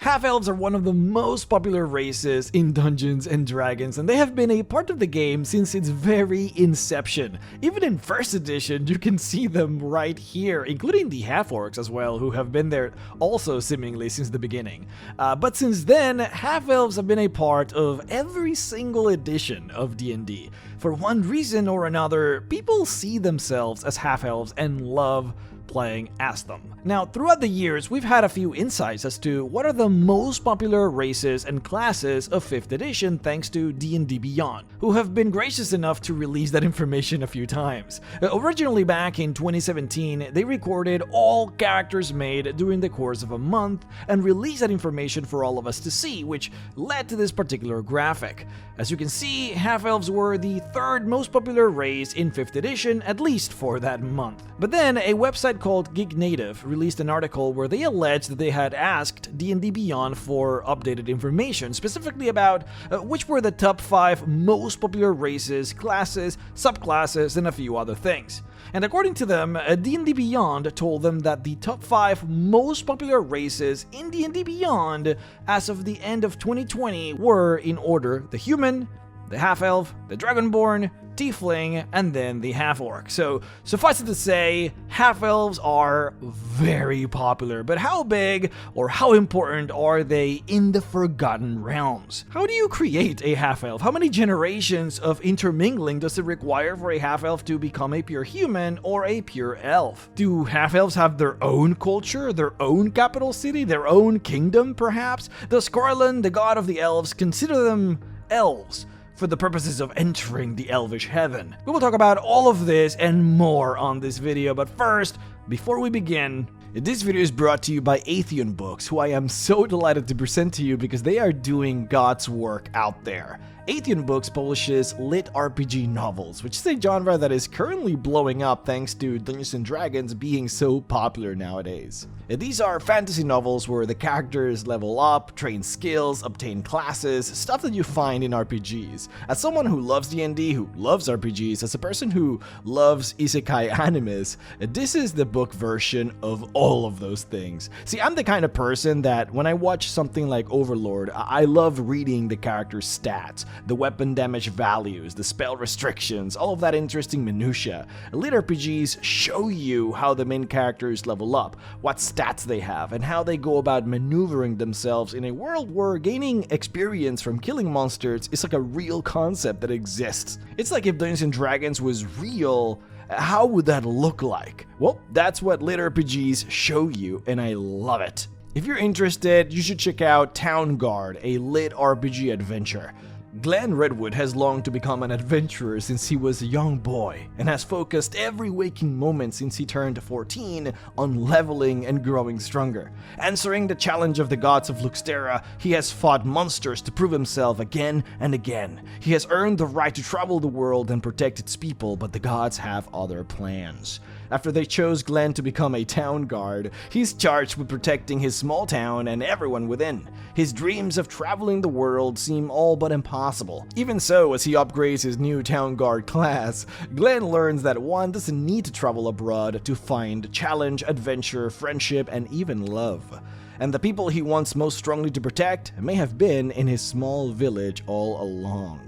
Half-Elves are one of the most popular races in Dungeons & Dragons, and they have been a part of the game since its very inception. Even in 1st edition, you can see them right here, including the Half-Orcs as well, who have been there also seemingly since the beginning. But since then, Half-Elves have been a part of every single edition of D&D. For one reason or another, people see themselves as Half-Elves and love playing as them. Now, throughout the years, we've had a few insights as to what are the most popular races and classes of 5th edition thanks to D&D Beyond, who have been gracious enough to release that information a few times. Originally back in 2017, they recorded all characters made during the course of a month and released that information for all of us to see, which led to this particular graphic. As you can see, Half-Elves were the 3rd most popular race in 5th edition, at least for that month. But then, a website called Geek Native released an article where they alleged that they had asked D&D Beyond for updated information, specifically about which were the top 5 most popular races, classes, subclasses, and a few other things. And according to them, D&D Beyond told them that the top 5 most popular races in D&D Beyond as of the end of 2020 were, in order, the human, the half-elf, the dragonborn, tiefling, and then the half-orc. So, suffice it to say, half-elves are very popular, but how big or how important are they in the Forgotten Realms? How do you create a half-elf? How many generations of intermingling does it require for a half-elf to become a pure human or a pure elf? Do half-elves have their own culture, their own capital city, their own kingdom, perhaps? Does Corlin, the god of the elves, consider them elves for the purposes of entering the elvish heaven? We will talk about all of this and more on this video, but first, before we begin, this video is brought to you by Atheon Books, who I am so delighted to present to you because they are doing God's work out there. Atheon Books publishes lit RPG novels, which is a genre that is currently blowing up thanks to Dungeons & Dragons being so popular nowadays. These are fantasy novels where the characters level up, train skills, obtain classes, stuff that you find in RPGs. As someone who loves D&D, who loves RPGs, as a person who loves isekai animes, this is the book version of all of those things. See, I'm the kind of person that when I watch something like Overlord, I love reading the character's stats, the weapon damage values, the spell restrictions, all of that interesting minutia. Lit RPGs show you how the main characters level up, what stats they have, and how they go about maneuvering themselves in a world where gaining experience from killing monsters is like a real concept that exists. It's like if Dungeons & Dragons was real, how would that look like? Well, that's what lit RPGs show you, and I love it. If you're interested, you should check out Town Guard, a lit RPG adventure. Glenn Redwood has longed to become an adventurer since he was a young boy, and has focused every waking moment since he turned 14 on leveling and growing stronger. Answering the challenge of the gods of Luxterra, he has fought monsters to prove himself again and again. He has earned the right to travel the world and protect its people, but the gods have other plans. After they chose Glenn to become a town guard, he's charged with protecting his small town and everyone within. His dreams of traveling the world seem all but impossible. Even so, as he upgrades his new town guard class, Glenn learns that one doesn't need to travel abroad to find challenge, adventure, friendship, and even love. And the people he wants most strongly to protect may have been in his small village all along.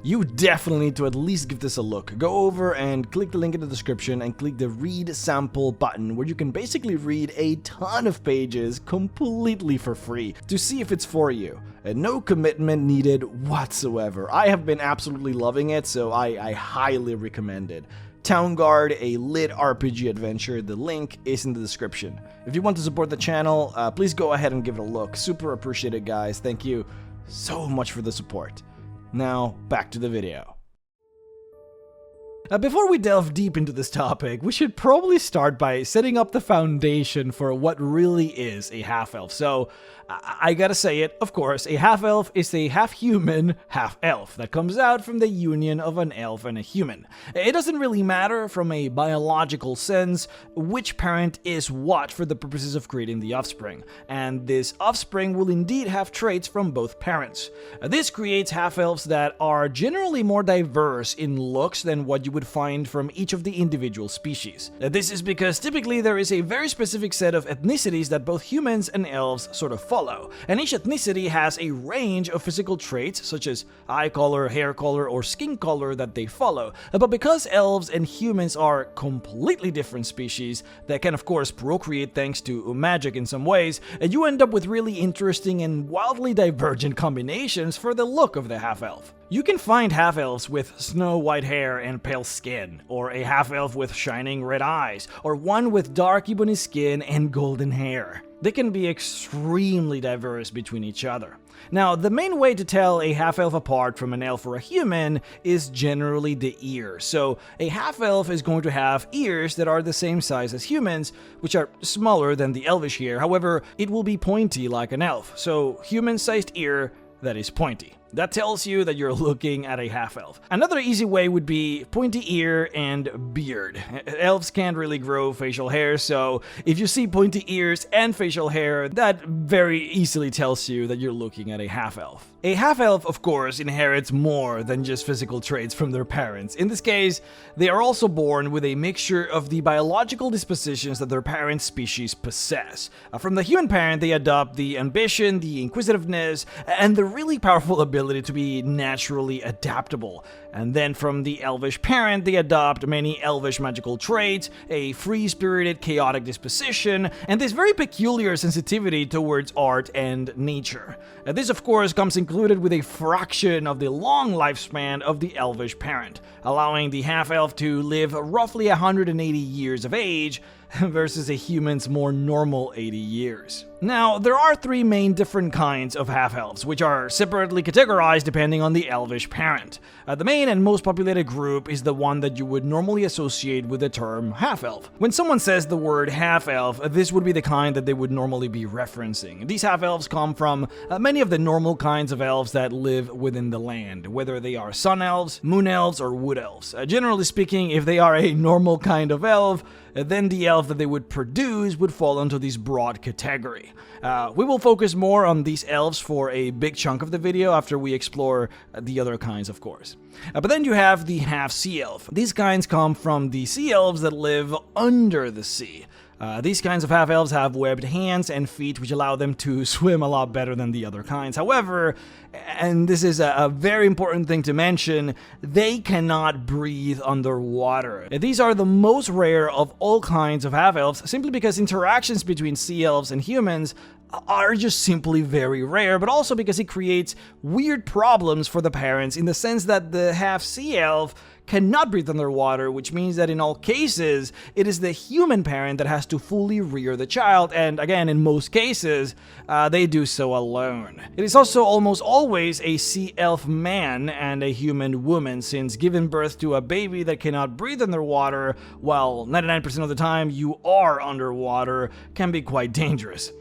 You definitely need to at least give this a look. Go over and click the link in the description and click the read sample button where you can basically read a ton of pages completely for free to see if it's for you. And no commitment needed whatsoever. I have been absolutely loving it, so I highly recommend it. Town Guard, a lit RPG adventure. The link is in the description. If you want to support the channel, please go ahead and give it a look. Super appreciate it, guys. Thank you so much for the support. Now, back to the video. Before we delve deep into this topic, we should probably start by setting up the foundation for what really is a half-elf. So, I gotta say it, of course, a half-elf is a half-human, half-elf that comes out from the union of an elf and a human. It doesn't really matter from a biological sense which parent is what for the purposes of creating the offspring, and this offspring will indeed have traits from both parents. This creates half-elves that are generally more diverse in looks than what you would would find from each of the individual species. This is because typically there is a very specific set of ethnicities that both humans and elves sort of follow, and each ethnicity has a range of physical traits such as eye color, hair color, or skin color that they follow. But because elves and humans are completely different species that can of course procreate thanks to magic in some ways, you end up with really interesting and wildly divergent combinations for the look of the half-elf. You can find half-elves with snow-white hair and pale skin, or a half-elf with shining red eyes, or one with dark ebony skin and golden hair. They can be extremely diverse between each other. Now, the main way to tell a half-elf apart from an elf or a human is generally the ear. So, a half-elf is going to have ears that are the same size as humans, which are smaller than the elvish ear. However, it will be pointy like an elf. So, human-sized ear that is pointy. That tells you that you're looking at a half-elf. Another easy way would be pointy ear and beard. Elves can't really grow facial hair, so if you see pointy ears and facial hair, that very easily tells you that you're looking at a half-elf. A half-elf, of course, inherits more than just physical traits from their parents. In this case, they are also born with a mixture of the biological dispositions that their parent species possess. From the human parent, they adopt the ambition, the inquisitiveness, and the really powerful ability to be naturally adaptable. And then from the elvish parent, they adopt many elvish magical traits, a free-spirited, chaotic disposition, and this very peculiar sensitivity towards art and nature. This, of course, comes included with a fraction of the long lifespan of the elvish parent, allowing the half-elf to live roughly 180 years of age, versus a human's more normal 80 years. Now, there are three main different kinds of half-elves, which are separately categorized depending on the elvish parent. The main and most populated group is the one that you would normally associate with the term half-elf. When someone says the word half-elf, this would be the kind that they would normally be referencing. These half-elves come from many of the normal kinds of elves that live within the land, whether they are sun elves, moon elves, or wood elves. Generally speaking, if they are a normal kind of elf, then the elf that they would produce would fall into this broad category. We will focus more on these elves for a big chunk of the video after we explore the other kinds, of course. But then you have the half-sea elf. These kinds come from the sea elves that live under the sea. These kinds of half-elves have webbed hands and feet which allow them to swim a lot better than the other kinds. However, and this is a very important thing to mention, they cannot breathe underwater. These are the most rare of all kinds of half-elves simply because interactions between sea elves and humans are just simply very rare, but also because it creates weird problems for the parents in the sense that the half-sea elf cannot breathe underwater, which means that in all cases, it is the human parent that has to fully rear the child, and again, in most cases, they do so alone. It is also almost always a sea elf man and a human woman, since giving birth to a baby that cannot breathe underwater, while 99% of the time you are underwater, can be quite dangerous.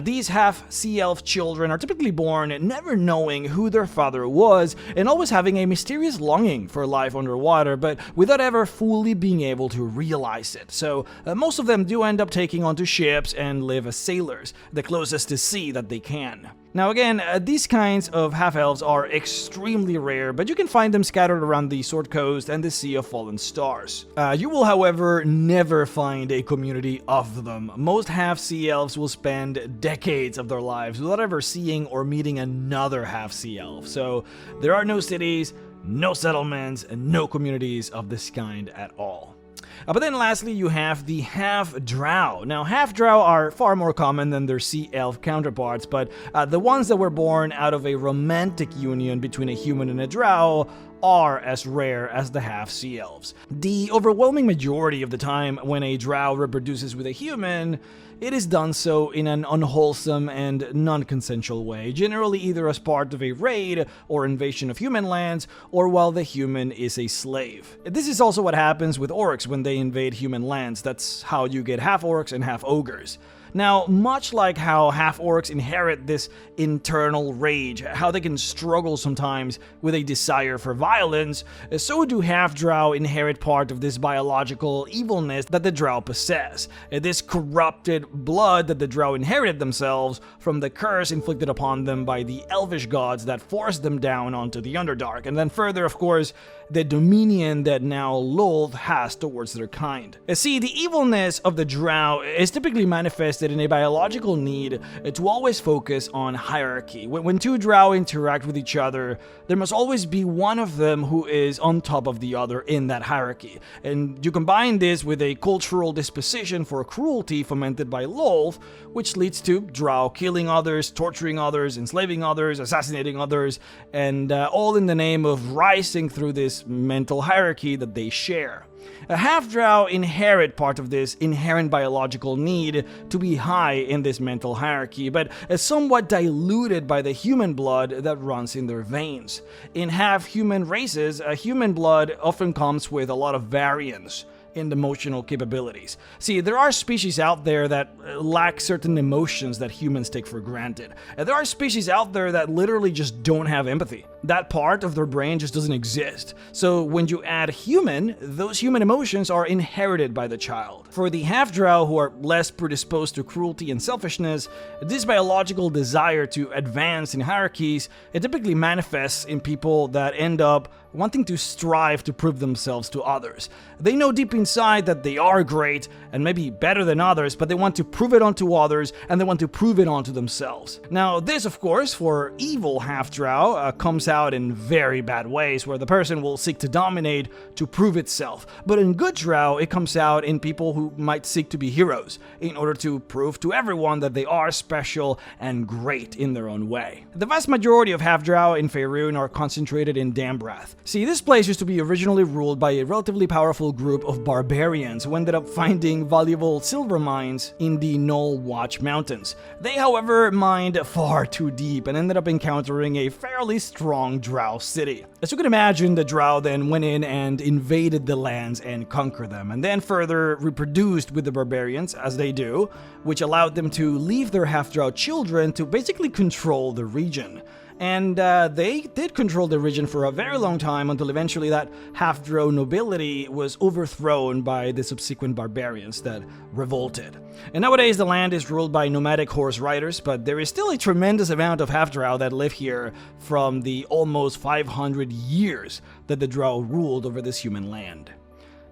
These half-sea elf children are typically born never knowing who their father was and always having a mysterious longing for life underwater, but without ever fully being able to realize it. So most of them do end up taking onto ships and live as sailors, the closest to sea that they can. Now again, these kinds of half-elves are extremely rare, but you can find them scattered around the Sword Coast and the Sea of Fallen Stars. You will, however, never find a community of them. Most half-sea elves will spend decades of their lives without ever seeing or meeting another half-sea elf. So there are no cities, no settlements, and no communities of this kind at all. But then lastly, you have the half-drow. Now, half-drow are far more common than their sea elf counterparts, but the ones that were born out of a romantic union between a human and a drow are as rare as the half-sea elves. The overwhelming majority of the time when a drow reproduces with a human, it is done so in an unwholesome and non-consensual way, generally either as part of a raid or invasion of human lands, or while the human is a slave. This is also what happens with orcs when they invade human lands. That's how you get half-orcs and half-ogres. Now, much like how half-orcs inherit this internal rage, how they can struggle sometimes with a desire for violence, so do half-drow inherit part of this biological evilness that the drow possess. This corrupted blood that the drow inherited themselves from the curse inflicted upon them by the elvish gods that forced them down onto the Underdark. And then further, of course, the dominion that now Lolth has towards their kind. See, the evilness of the drow is typically manifested in a biological need to always focus on hierarchy. When two drow interact with each other, there must always be one of them who is on top of the other in that hierarchy. And you combine this with a cultural disposition for cruelty fomented by Lolth, which leads to drow killing others, torturing others, enslaving others, assassinating others, and all in the name of rising through this mental hierarchy that they share. A half-drow inherit part of this inherent biological need to be high in this mental hierarchy, but is somewhat diluted by the human blood that runs in their veins. In half-human races, human blood often comes with a lot of variance in emotional capabilities. See, there are species out there that lack certain emotions that humans take for granted. And there are species out there that literally just don't have empathy. That part of their brain just doesn't exist. So when you add human, those human emotions are inherited by the child. For the half-drow who are less predisposed to cruelty and selfishness, this biological desire to advance in hierarchies, it typically manifests in people that end up wanting to strive to prove themselves to others. They know deep inside that they are great and maybe better than others, but they want to prove it onto others and they want to prove it onto themselves. Now, this, of course, for evil half-drow comes out in very bad ways, where the person will seek to dominate to prove itself. But in good drow, it comes out in people who might seek to be heroes in order to prove to everyone that they are special and great in their own way. The vast majority of half-drow in Faerun are concentrated in Dambrath. See, this place used to be originally ruled by a relatively powerful group of barbarians who ended up finding valuable silver mines in the Knoll Watch Mountains. They, however, mined far too deep and ended up encountering a fairly strong drow city. As you can imagine, the drow then went in and invaded the lands and conquered them, and then further reproduced with the barbarians, as they do, which allowed them to leave their half-drow children to basically control the region. And they did control the region for a very long time until eventually that half-drow nobility was overthrown by the subsequent barbarians that revolted. And nowadays the land is ruled by nomadic horse riders, but there is still a tremendous amount of half-drow that live here from the almost 500 years that the drow ruled over this human land.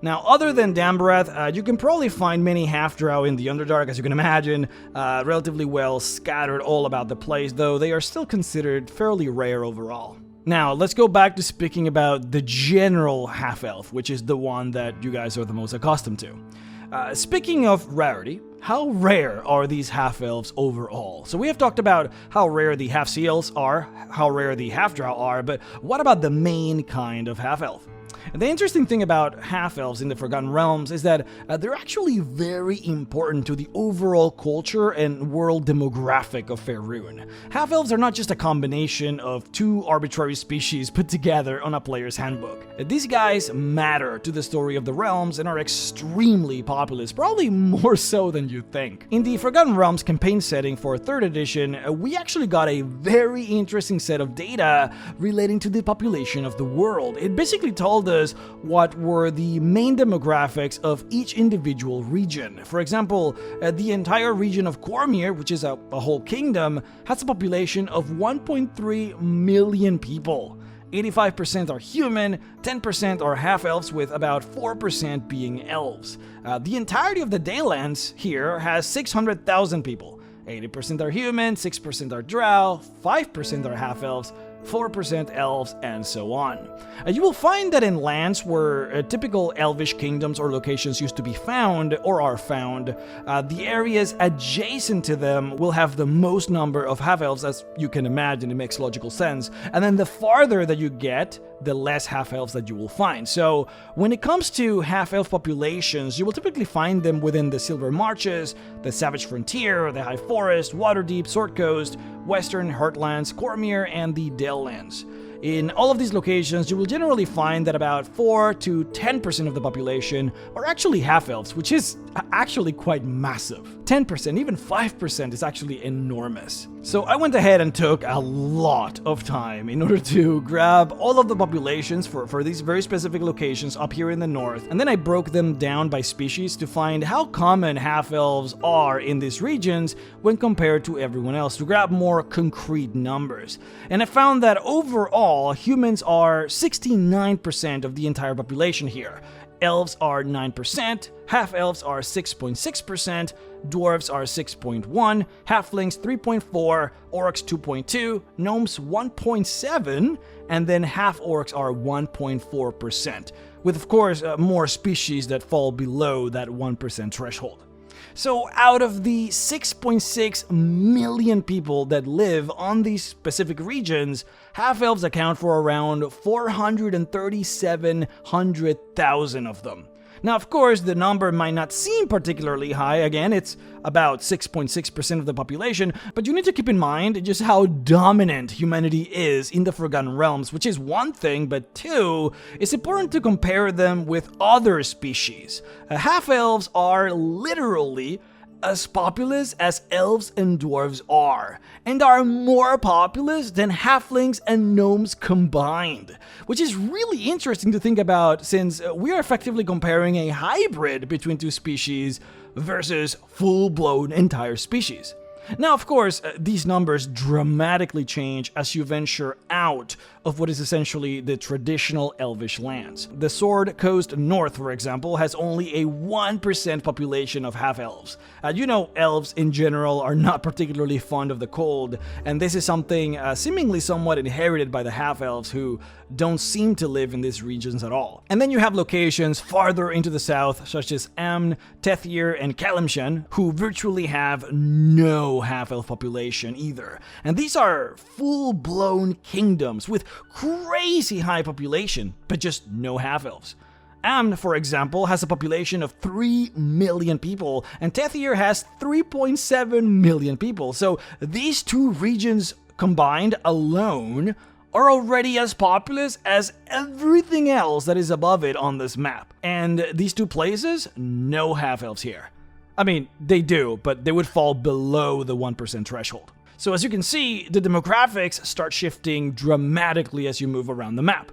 Now, other than Dambrath, you can probably find many half-drow in the Underdark, as you can imagine, relatively well scattered all about the place, though they are still considered fairly rare overall. Now, let's go back to speaking about the general half-elf, which is the one that you guys are the most accustomed to. Speaking of rarity, how rare are these half-elves overall? So we have talked about how rare the half-seals are, how rare the half-drow are, but what about the main kind of half-elf? And the interesting thing about half-elves in the Forgotten Realms is that they're actually very important to the overall culture and world demographic of Faerun. Half-elves are not just a combination of two arbitrary species put together on a player's handbook. These guys matter to the story of the realms and are extremely populous, probably more so than you think. In the Forgotten Realms campaign setting for 3rd edition, we actually got a very interesting set of data relating to the population of the world. It basically told us what were the main demographics of each individual region. For example, the entire region of Cormanthyr, which is a whole kingdom, has a population of 1.3 million people. 85% are human, 10% are half-elves, with about 4% being elves. The entirety of the Daylands here has 600,000 people. 80% are human, 6% are drow, 5% are half-elves, 4% elves, and so on. You will find that in lands where typical elvish kingdoms or locations used to be found or are found, the areas adjacent to them will have the most number of half-elves, as you can imagine. It makes logical sense. And then the farther that you get, the less half-elves that you will find. So when it comes to half-elf populations, you will typically find them within the Silver Marches, the Savage Frontier, the High Forest, Waterdeep, Sword Coast, Western Heartlands, Cormanthyr, and the Dalelands. In all of these locations, you will generally find that about 4 to 10% of the population are actually half-elves, which is actually quite massive. 10%, even 5% is actually enormous. So I went ahead and took a lot of time in order to grab all of the populations for these very specific locations up here in the north, and then I broke them down by species to find how common half-elves are in these regions when compared to everyone else, to grab more concrete numbers. And I found that overall, humans are 69% of the entire population here. Elves are 9%, half-elves are 6.6%, dwarves are 6.1%, halflings 3.4%, orcs 2.2%, gnomes 1.7%, and then half-orcs are 1.4%, with of course more species that fall below that 1% threshold. So out of the 6.6 million people that live on these specific regions, half-elves account for around 437,000 of them. Now, of course, the number might not seem particularly high. Again, it's about 6.6% of the population, but you need to keep in mind just how dominant humanity is in the Forgotten Realms, which is one thing, but two, it's important to compare them with other species. Half-elves are literally as populous as elves and dwarves are, and are more populous than halflings and gnomes combined, which is really interesting to think about since we are effectively comparing a hybrid between two species versus full-blown entire species. Now, of course, these numbers dramatically change as you venture out of what is essentially the traditional elvish lands. The Sword Coast North, for example, has only a 1% population of half-elves. You know, elves in general are not particularly fond of the cold, and this is something seemingly somewhat inherited by the half-elves who don't seem to live in these regions at all. And then you have locations farther into the south, such as Amn, Tethir, and Kalimshan, who virtually have no half-elf population either. And these are full-blown kingdoms with crazy high population, but just no half-elves. Amn, for example, has a population of 3 million people, and Tethir has 3.7 million people. So these two regions combined alone are already as populous as everything else that is above it on this map. And these two places, no half-elves here. I mean, they do, but they would fall below the 1% threshold. So as you can see, the demographics start shifting dramatically as you move around the map.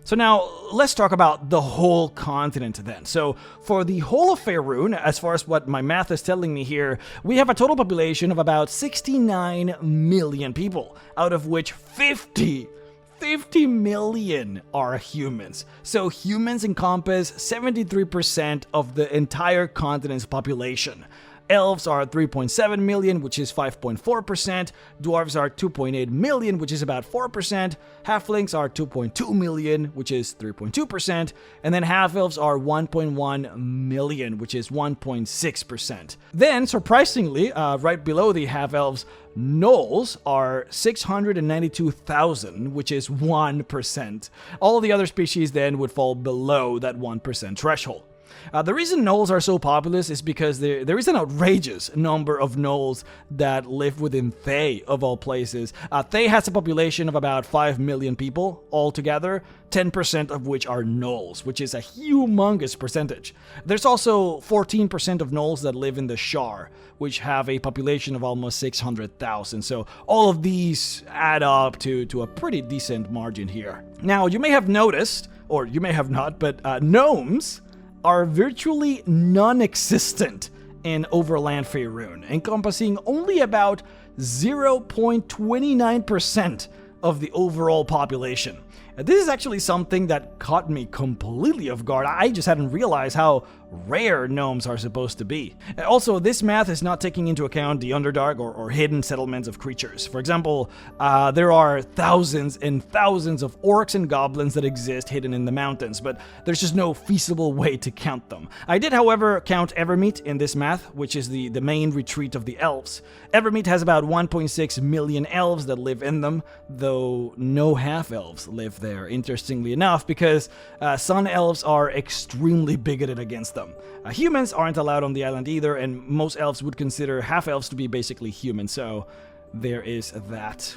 So now, let's talk about the whole continent then. So, for the whole of Faerun, as far as what my math is telling me here, we have a total population of about 69 million people, out of which 50 million are humans. So humans encompass 73% of the entire continent's population. Elves are 3.7 million, which is 5.4%. Dwarves are 2.8 million, which is about 4%. Halflings are 2.2 million, which is 3.2%. And then half-elves are 1.1 million, which is 1.6%. Then, surprisingly, right below the half-elves, gnolls are 692,000, which is 1%. All of the other species then would fall below that 1% threshold. The reason gnolls are so populous is because there is an outrageous number of gnolls that live within Thay, of all places. Thay has a population of about 5 million people altogether, 10% of which are gnolls, which is a humongous percentage. There's also 14% of gnolls that live in the Shar, which have a population of almost 600,000. So all of these add up to a pretty decent margin here. Now, you may have noticed, or you may have not, but gnomes are virtually non-existent in Overland Faerun, encompassing only about 0.29% of the overall population. This is actually something that caught me completely off guard. I just hadn't realized how rare gnomes are supposed to be. Also, this math is not taking into account the Underdark or hidden settlements of creatures. For example, there are thousands and thousands of orcs and goblins that exist hidden in the mountains, but there's just no feasible way to count them. I did, however, count Evermeet in this math, which is the main retreat of the elves. Evermeet has about 1.6 million elves that live in them, though no half-elves live there, interestingly enough, because sun elves are extremely bigoted against them. Humans aren't allowed on the island either, and most elves would consider half-elves to be basically human, so there is that.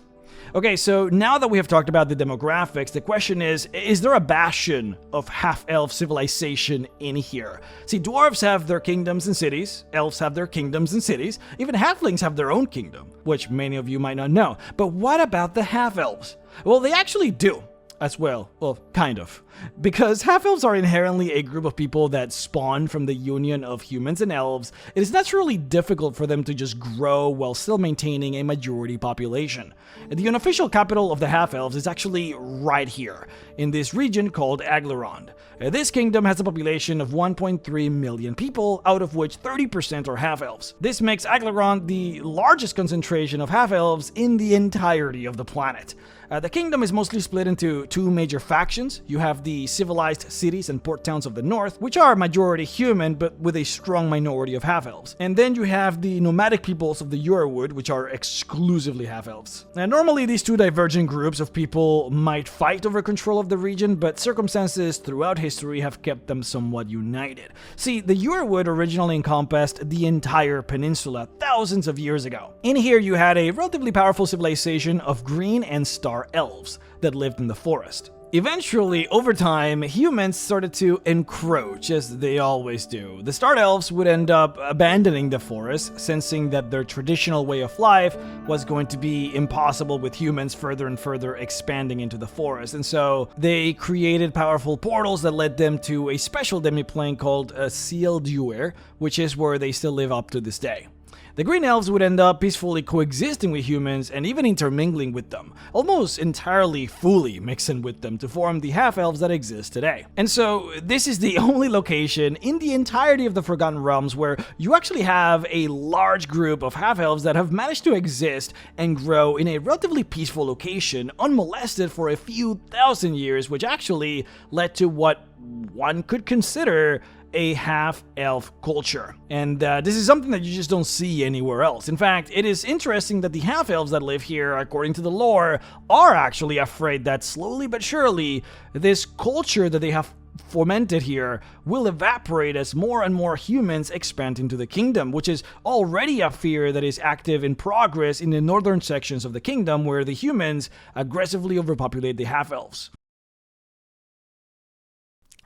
Okay, so now that we have talked about the demographics, the question is there a bastion of half-elf civilization in here? See, dwarves have their kingdoms and cities, elves have their kingdoms and cities, even halflings have their own kingdom, which many of you might not know. But what about the half-elves? Well, they actually do. As well, kind of. Because half-elves are inherently a group of people that spawn from the union of humans and elves, it is naturally difficult for them to just grow while still maintaining a majority population. The unofficial capital of the half-elves is actually right here, in this region called Aglarond. This kingdom has a population of 1.3 million people, out of which 30% are half-elves. This makes Aglarond the largest concentration of half-elves in the entirety of the planet. The kingdom is mostly split into two major factions. You have the civilized cities and port towns of the north, which are majority human but with a strong minority of half-elves. And then you have the nomadic peoples of the Eurowood, which are exclusively half-elves. And normally these two divergent groups of people might fight over control of the region, but circumstances throughout history have kept them somewhat united. See, the Eurowood originally encompassed the entire peninsula thousands of years ago. In here you had a relatively powerful civilization of green and star elves that lived in the forest. Eventually, over time, humans started to encroach, as they always do. The Star Elves would end up abandoning the forest, sensing that their traditional way of life was going to be impossible with humans further and further expanding into the forest. And so they created powerful portals that led them to a special demiplane called Ciel Duer, which is where they still live up to this day. The Green Elves would end up peacefully coexisting with humans and even intermingling with them, almost entirely fully mixing with them to form the Half-Elves that exist today. And so this is the only location in the entirety of the Forgotten Realms where you actually have a large group of Half-Elves that have managed to exist and grow in a relatively peaceful location, unmolested for a few thousand years, which actually led to what one could consider a half-elf culture. And this is something that you just don't see anywhere else. In fact, it is interesting that the half-elves that live here, according to the lore, are actually afraid that slowly but surely, this culture that they have fomented here will evaporate as more and more humans expand into the kingdom, which is already a fear that is active in progress in the northern sections of the kingdom, where the humans aggressively overpopulate the half-elves.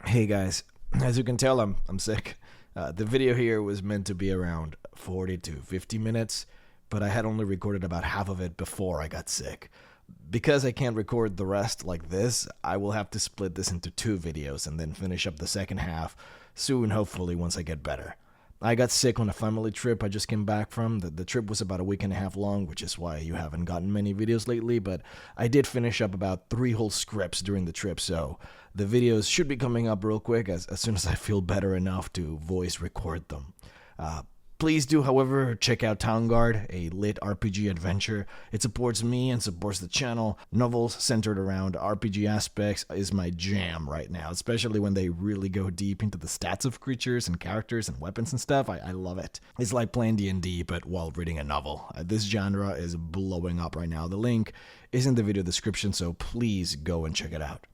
Hey guys, as you can tell, I'm sick. The video here was meant to be around 40 to 50 minutes, but I had only recorded about half of it before I got sick. Because I can't record the rest like this, I will have to split this into 2 videos and then finish up the second half soon, hopefully, once I get better. I got sick on a family trip I just came back from. The trip was about a week and a half long, which is why you haven't gotten many videos lately, but I did finish up about 3 whole scripts during the trip, so the videos should be coming up real quick as soon as I feel better enough to voice record them. Please do, however, check out Town Guard, a lit RPG adventure. It supports me and supports the channel. Novels centered around RPG aspects is my jam right now, especially when they really go deep into the stats of creatures and characters and weapons and stuff. I love it. It's like playing D&D, but while reading a novel. This genre is blowing up right now. The link is in the video description, so please go and check it out.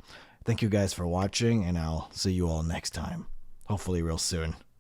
Thank you guys for watching, and I'll see you all next time. Hopefully real soon.